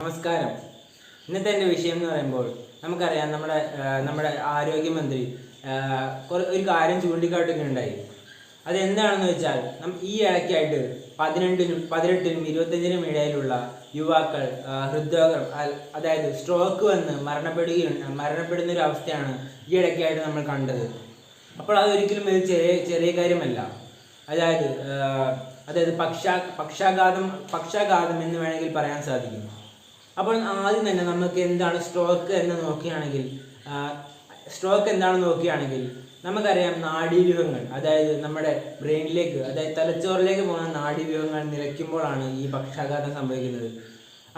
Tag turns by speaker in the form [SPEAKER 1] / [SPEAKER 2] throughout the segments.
[SPEAKER 1] നമസ്കാരം. ഇന്നത്തെ എൻ്റെ വിഷയം എന്ന് പറയുമ്പോൾ നമുക്കറിയാം നമ്മുടെ ആരോഗ്യമന്ത്രി ഒരു കാര്യം ചൂണ്ടിക്കാട്ടുകയുണ്ടായി. അതെന്താണെന്ന് വെച്ചാൽ ഈ ഇടയ്ക്കായിട്ട് 18-നും 25-നും ഇടയിലുള്ള യുവാക്കൾ ഹൃദ്രോഗം അതായത് സ്ട്രോക്ക് വന്ന് മരണപ്പെടുന്ന ഒരു അവസ്ഥയാണ് ഈ ഇടയ്ക്കായിട്ട് നമ്മൾ കണ്ടത്. അപ്പോൾ അതൊരിക്കലും ഒരു ചെറിയ കാര്യമല്ല. അതായത് പക്ഷാഘാതം എന്ന് വേണമെങ്കിൽ പറയാൻ സാധിക്കും. അപ്പോൾ ആദ്യം തന്നെ നമുക്ക് എന്താണ് സ്ട്രോക്ക് എന്ന് നോക്കുകയാണെങ്കിൽ നമുക്കറിയാം, നാഡീവ്യൂഹങ്ങൾ, അതായത് നമ്മുടെ ബ്രെയിനിലേക്ക്, അതായത് തലച്ചോറിലേക്ക് പോകുന്ന നാഡീവ്യൂഹങ്ങൾ നിലയ്ക്കുമ്പോഴാണ് ഈ പക്ഷാഘാതം സംഭവിക്കുന്നത്.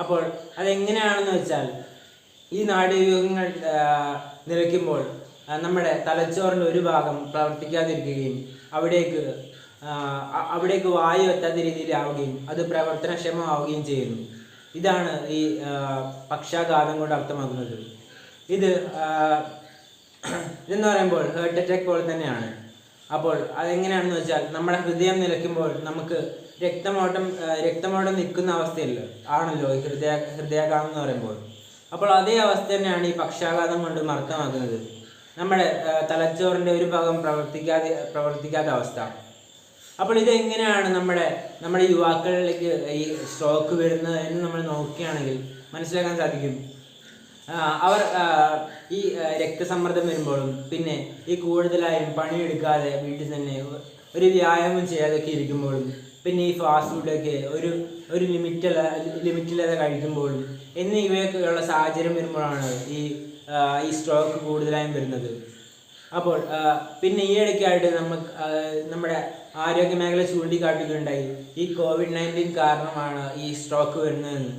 [SPEAKER 1] അപ്പോൾ അതെങ്ങനെയാണെന്ന് വെച്ചാൽ, ഈ നാഡീവ്യൂഹങ്ങൾ നിലയ്ക്കുമ്പോൾ നമ്മുടെ തലച്ചോറിൻ്റെ ഒരു ഭാഗം പ്രവർത്തിക്കാതിരിക്കുകയും അവിടേക്ക് വായു എത്താത്ത രീതിയിലാവുകയും അത് പ്രവർത്തനക്ഷമമാവുകയും ചെയ്യുന്നു. ഇതാണ് ഈ പക്ഷാഘാതം കൊണ്ട് അർത്ഥമാക്കുന്നത്. ഇതെന്ന് പറയുമ്പോൾ ഹാർട്ട് അറ്റാക്ക് പോലെ തന്നെയാണ്. അപ്പോൾ അതെങ്ങനെയാണെന്ന് വെച്ചാൽ, നമ്മുടെ ഹൃദയം നിലയ്ക്കുമ്പോൾ നമുക്ക് രക്തമോട്ടം നിൽക്കുന്ന ആണല്ലോ ഈ ഹൃദയാഘാതം എന്ന് പറയുമ്പോൾ. അപ്പോൾ അതേ അവസ്ഥ തന്നെയാണ് ഈ പക്ഷാഘാതം കൊണ്ട് അർത്ഥമാക്കുന്നത്. നമ്മുടെ തലച്ചോറിൻ്റെ ഒരു ഭാഗം പ്രവർത്തിക്കാത്ത അവസ്ഥ. അപ്പോൾ ഇതെങ്ങനെയാണ് നമ്മുടെ യുവാക്കളിലേക്ക് ഈ സ്ട്രോക്ക് വരുന്നത് എന്ന് നമ്മൾ നോക്കുകയാണെങ്കിൽ മനസ്സിലാക്കാൻ സാധിക്കും. അവർ ഈ രക്തസമ്മർദ്ദം വരുമ്പോഴും, പിന്നെ ഈ കൂടുതലായും പണിയെടുക്കാതെ വീട്ടിൽ തന്നെ ഒരു വ്യായാമം ചെയ്യാതൊക്കെ ഇരിക്കുമ്പോഴും, പിന്നെ ഈ ഫാസ്റ്റ് ഫുഡൊക്കെ ഒരു ലിമിറ്റില്ലാതെ കഴിക്കുമ്പോഴും എന്നിവയൊക്കെയുള്ള സാഹചര്യം വരുമ്പോഴാണ് ഈ സ്ട്രോക്ക് കൂടുതലായും വരുന്നത്. അപ്പോൾ പിന്നെ ഈ ഇടയ്ക്കായിട്ട് നമ്മുടെ ആരോഗ്യ മേഖല ചൂണ്ടിക്കാട്ടുകയുണ്ടായി, ഈ COVID-19 കാരണമാണ് ഈ സ്ട്രോക്ക് വരുന്നതെന്ന്.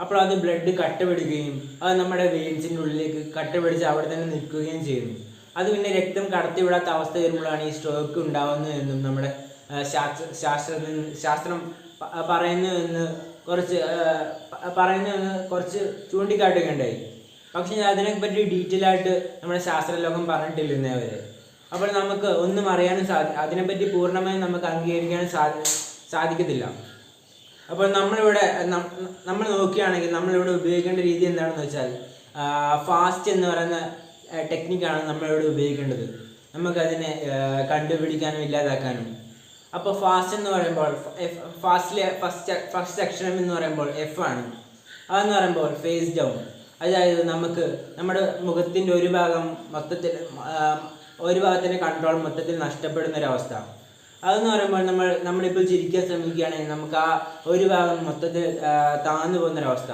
[SPEAKER 1] അപ്പോൾ അത് ബ്ലഡ് കട്ടപിടിക്കുകയും അത് നമ്മുടെ വെയിൻസിൻ്റെ ഉള്ളിലേക്ക് കട്ടപിടിച്ച് അവിടെ തന്നെ നിൽക്കുകയും ചെയ്യുന്നു. അത് പിന്നെ രക്തം കടത്തിവിടാത്ത അവസ്ഥ വരുമ്പോഴാണ് ഈ സ്ട്രോക്ക് ഉണ്ടാകുന്നതെന്നും നമ്മുടെ ശാസ്ത്രം പറയുന്നതെന്ന് കുറച്ച് ചൂണ്ടിക്കാട്ടുകയുണ്ടായി. പക്ഷെ അതിനെപ്പറ്റി ഡീറ്റെയിൽ ആയിട്ട് നമ്മുടെ ശാസ്ത്രലോകം പറഞ്ഞിട്ടില്ല ഇന്നേ വരെ. അപ്പോൾ നമുക്ക് ഒന്നും അറിയാനും അതിനെപ്പറ്റി പൂർണ്ണമായും നമുക്ക് അംഗീകരിക്കാനും സാധിക്കത്തില്ല. അപ്പോൾ നമ്മൾ നോക്കുകയാണെങ്കിൽ നമ്മളിവിടെ ഉപയോഗിക്കേണ്ട രീതി എന്താണെന്ന് വെച്ചാൽ, ഫാസ്റ്റ് എന്ന് പറയുന്ന ടെക്നിക്കാണ് നമ്മളിവിടെ ഉപയോഗിക്കേണ്ടത്, നമുക്കതിനെ കണ്ടുപിടിക്കാനും ഇല്ലാതാക്കാനും. അപ്പോൾ ഫാസ്റ്റ് എന്ന് പറയുമ്പോൾ ഫസ്റ്റ് അക്ഷരം എന്ന് പറയുമ്പോൾ F ആണ്. അതെന്ന് പറയുമ്പോൾ ഫേസ് ഡൗൺ, അതായത് നമുക്ക് നമ്മുടെ മുഖത്തിൻ്റെ ഒരു ഭാഗത്തിൻ്റെ കൺട്രോൾ മൊത്തത്തിൽ നഷ്ടപ്പെടുന്ന ഒരവസ്ഥ. അതെന്ന് പറയുമ്പോൾ നമ്മളിപ്പോൾ ചിരിക്കാൻ ശ്രമിക്കുകയാണെങ്കിൽ നമുക്ക് ആ ഒരു ഭാഗം മൊത്തത്തിൽ താഴ്ന്നു പോകുന്നൊരവസ്ഥ.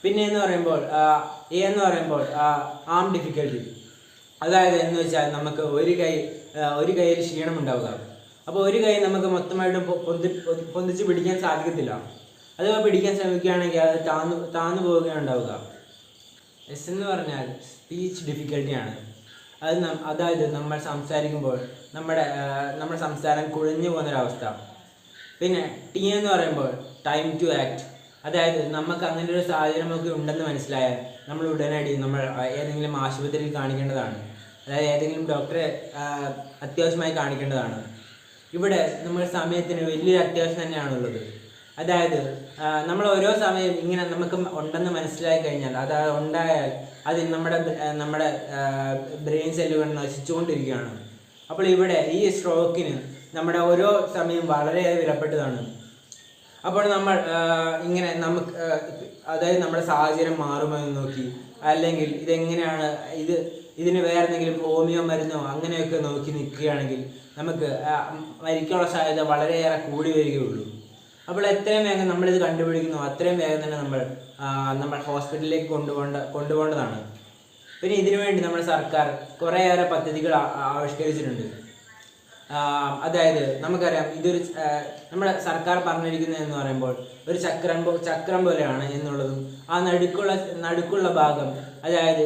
[SPEAKER 1] പിന്നെ എന്ന് പറയുമ്പോൾ ആം ഡിഫിക്കൽട്ടി, അതായത് എന്ന് വെച്ചാൽ നമുക്ക് ഒരു കൈയിൽ ക്ഷീണം ഉണ്ടാവുക. അപ്പോൾ ഒരു കൈ നമുക്ക് മൊത്തമായിട്ട് പൊന്തിച്ച് പിടിക്കാൻ സാധിക്കത്തില്ല. അതുപോലെ പിടിക്കാൻ ശ്രമിക്കുകയാണെങ്കിൽ അത് താഴ്ന്നു പോവുകയാണ് ഉണ്ടാവുക. S എന്ന് പറഞ്ഞാൽ സ്പീച്ച് ഡിഫിക്കൽട്ടിയാണ്. അതായത് നമ്മൾ സംസാരിക്കുമ്പോൾ നമ്മുടെ സംസാരം കുഴഞ്ഞു പോകുന്നൊരവസ്ഥ. പിന്നെ T എന്ന് പറയുമ്പോൾ ടൈം ടു ആക്ട്, അതായത് നമുക്ക് അങ്ങനെ ഒരു സാഹചര്യമൊക്കെ ഉണ്ടെന്ന് മനസ്സിലായാൽ നമ്മൾ ഉടനടി ഏതെങ്കിലും ആശുപത്രിയിൽ കാണിക്കേണ്ടതാണ്, അതായത് ഏതെങ്കിലും ഡോക്ടറെ അത്യാവശ്യമായി കാണിക്കേണ്ടതാണ്. ഇവിടെ നമ്മൾ സമയത്തിന് വലിയൊരു അത്യാവശ്യം തന്നെയാണുള്ളത്. അതായത് നമ്മൾ ഓരോ സമയം ഇങ്ങനെ നമുക്ക് ഉണ്ടെന്ന് മനസ്സിലാക്കി കഴിഞ്ഞാൽ, ഉണ്ടായാൽ അത് നമ്മുടെ ബ്രെയിൻ സെല്ലുകൾ നശിച്ചുകൊണ്ടിരിക്കുകയാണ്. അപ്പോൾ ഇവിടെ ഈ സ്ട്രോക്കിന് നമ്മുടെ ഓരോ സമയം വളരെയേറെ വിലപ്പെട്ടതാണ്. അപ്പോൾ നമ്മൾ ഇങ്ങനെ അതായത് നമ്മുടെ സാഹചര്യം മാറുമോ എന്ന് നോക്കി, അല്ലെങ്കിൽ ഇതെങ്ങനെയാണ് ഇതിന് വേറെ എന്തെങ്കിലും ഹോമിയോ മരുന്നോ അങ്ങനെയൊക്കെ നോക്കി നിൽക്കുകയാണെങ്കിൽ നമുക്ക് മരിക്കാനുള്ള സാധ്യത വളരെയേറെ കൂടി വരികയുള്ളൂ. അപ്പോൾ എത്രയും വേഗം നമ്മളിത് കണ്ടുപിടിക്കുന്നു അത്രയും വേഗം തന്നെ നമ്മൾ ഹോസ്പിറ്റലിലേക്ക് കൊണ്ടുപോകേണ്ടതാണ്. പിന്നെ ഇതിനുവേണ്ടി നമ്മുടെ സർക്കാർ കുറേയേറെ പദ്ധതികൾ ആവിഷ്കരിച്ചിട്ടുണ്ട്. അതായത് നമുക്കറിയാം, നമ്മുടെ സർക്കാർ പറഞ്ഞിരിക്കുന്നതെന്ന് പറയുമ്പോൾ ഒരു ചക്രം പോലെയാണ് എന്നുള്ളതും, ആ നടുക്കുള്ള ഭാഗം, അതായത്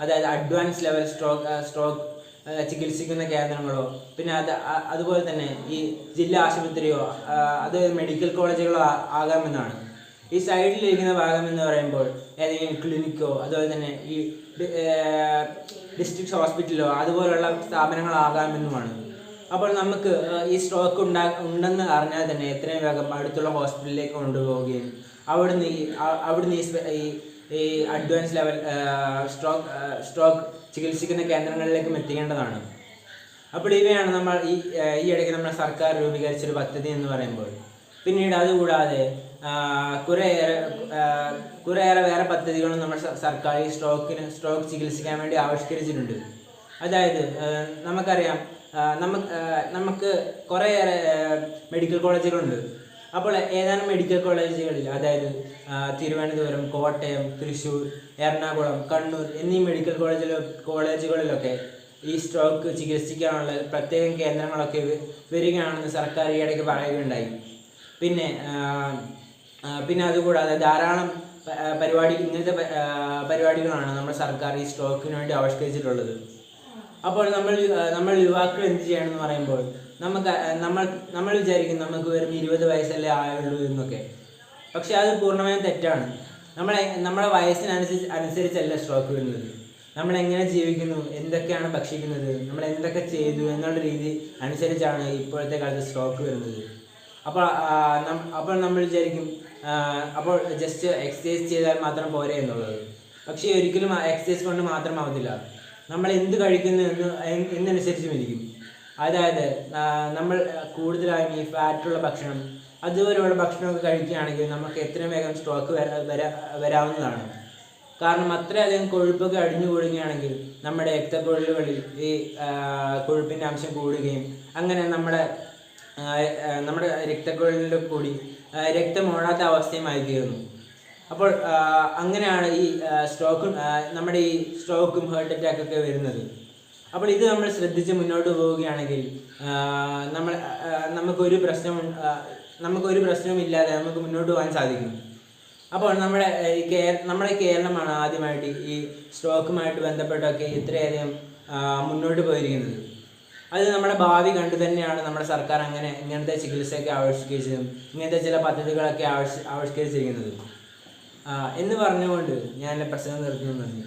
[SPEAKER 1] അതായത് അഡ്വാൻസ് ലെവൽ സ്ട്രോക്ക് ചികിത്സിക്കുന്ന കേന്ദ്രങ്ങളോ, പിന്നെ അതുപോലെ തന്നെ ഈ ജില്ലാ ആശുപത്രിയോ അത് മെഡിക്കൽ കോളേജുകളോ ആകാമെന്നാണ്. ഈ സൈഡിലിരിക്കുന്ന ഭാഗം എന്ന് പറയുമ്പോൾ ഏതെങ്കിലും ക്ലിനിക്കോ അതുപോലെ തന്നെ ഈ ഡിസ്ട്രിക്ട് ഹോസ്പിറ്റലോ അതുപോലുള്ള സ്ഥാപനങ്ങളാകാമെന്നുമാണ്. അപ്പോൾ നമുക്ക് ഈ സ്ട്രോക്ക് ഉണ്ടെന്ന് അറിഞ്ഞാൽ തന്നെ എത്രയും വേഗം അടുത്തുള്ള ഹോസ്പിറ്റലിലേക്ക് കൊണ്ടുപോവുകയും അവിടുന്ന് ഈ അഡ്വാൻസ് ലെവൽ സ്ട്രോക്ക് ചികിത്സിക്കുന്ന കേന്ദ്രങ്ങളിലേക്കും എത്തിക്കേണ്ടതാണ്. അപ്പോൾ ഇവയാണ് നമ്മൾ ഈ ഇടയ്ക്ക് നമ്മുടെ സർക്കാർ രൂപീകരിച്ചൊരു പദ്ധതി എന്ന് പറയുമ്പോൾ. പിന്നീട് അതുകൂടാതെ കുറേയേറെ വേറെ പദ്ധതികളും നമ്മുടെ സർക്കാർ ഈ സ്ട്രോക്ക് ചികിത്സിക്കാൻ വേണ്ടി ആവിഷ്കരിച്ചിട്ടുണ്ട്. അതായത് നമുക്കറിയാം, നമുക്ക് കുറേയേറെ മെഡിക്കൽ കോളേജുകളുണ്ട്. അപ്പോൾ ഏതാനും മെഡിക്കൽ കോളേജുകളിൽ, അതായത് തിരുവനന്തപുരം, കോട്ടയം, തൃശ്ശൂർ, എറണാകുളം, കണ്ണൂർ എന്നീ മെഡിക്കൽ കോളേജുകളിലൊക്കെ ഈ സ്ട്രോക്ക് ചികിത്സിക്കാനുള്ള പ്രത്യേകം കേന്ദ്രങ്ങളൊക്കെ വരികയാണെന്ന് സർക്കാർ ഈ ഇടയ്ക്ക് പറയുകയുണ്ടായി. പിന്നെ അതുകൂടാതെ ധാരാളം ഇങ്ങനത്തെ പരിപാടികളാണ് നമ്മുടെ സർക്കാർ ഈ സ്ട്രോക്കിന് വേണ്ടി ആവിഷ്കരിച്ചിട്ടുള്ളത്. അപ്പോൾ നമ്മൾ യുവാക്കൾ എന്ത് ചെയ്യണമെന്ന് പറയുമ്പോൾ, നമ്മൾ വിചാരിക്കും നമുക്ക് വെറും 20 വയസ്സല്ലേ ആയുള്ളൂ എന്നൊക്കെ. പക്ഷെ അത് പൂർണ്ണമായും തെറ്റാണ്. നമ്മുടെ വയസ്സിനനുസരിച്ചല്ല സ്ട്രോക്ക് വരുന്നത്. നമ്മളെങ്ങനെ ജീവിക്കുന്നു, എന്തൊക്കെയാണ് ഭക്ഷിക്കുന്നത്, നമ്മൾ എന്തൊക്കെ ചെയ്തു എന്നുള്ള രീതി അനുസരിച്ചാണ് ഇപ്പോഴത്തെ കാലത്ത് സ്ട്രോക്ക് വരുന്നത്. അപ്പോൾ നമ്മൾ വിചാരിക്കും അപ്പോൾ ജസ്റ്റ് എക്സസൈസ് ചെയ്താൽ മാത്രം പോരെ എന്നുള്ളത്. പക്ഷേ ഒരിക്കലും എക്സസൈസ് കൊണ്ട് മാത്രമാവത്തില്ല. നമ്മൾ എന്ത് കഴിക്കുന്നു എന്നനുസരിച്ചും ഇരിക്കും. അതായത് നമ്മൾ കൂടുതലായും ഈ ഫാറ്റുള്ള ഭക്ഷണം, അതുപോലെയുള്ള ഭക്ഷണമൊക്കെ കഴിക്കുകയാണെങ്കിൽ നമുക്ക് എത്രയും വേഗം സ്ട്രോക്ക് വരാവുന്നതാണ്. കാരണം അത്രയധികം കൊഴുപ്പൊക്കെ അടിഞ്ഞുകൂടുകയാണെങ്കിൽ നമ്മുടെ രക്തക്കുഴലുകളിൽ ഈ കൊഴുപ്പിൻ്റെ അംശം കൂടുകയും അങ്ങനെ നമ്മുടെ രക്തക്കുഴലിൽ കൂടി രക്തം ഓടാത്ത അവസ്ഥയുമായി തീരുന്നു. അപ്പോൾ അങ്ങനെയാണ് ഈ നമ്മുടെ ഈ സ്ട്രോക്കും ഹാർട്ട് അറ്റാക്കൊക്കെ വരുന്നത്. അപ്പോൾ ഇത് നമ്മൾ ശ്രദ്ധിച്ച് മുന്നോട്ട് പോവുകയാണെങ്കിൽ നമുക്കൊരു പ്രശ്നവും ഇല്ലാതെ നമുക്ക് മുന്നോട്ട് പോകാൻ സാധിക്കും. അപ്പോൾ നമ്മുടെ കേരളമാണ് ആദ്യമായിട്ട് ഈ സ്ട്രോക്കുമായിട്ട് ബന്ധപ്പെട്ടൊക്കെ ഇത്രയധികം മുന്നോട്ട് പോയിരിക്കുന്നത്. അത് നമ്മുടെ ഭാവി കണ്ടു തന്നെയാണ് നമ്മുടെ സർക്കാർ ഇങ്ങനത്തെ ചികിത്സയൊക്കെ ആവിഷ്കരിച്ചതും ഇങ്ങനത്തെ ചില പദ്ധതികളൊക്കെ ആവിഷ്കരിച്ചിരിക്കുന്നത് എന്ന് പറഞ്ഞുകൊണ്ട് ഞാൻ എൻ്റെ പ്രസംഗം നിർത്തുന്നു. നന്ദി.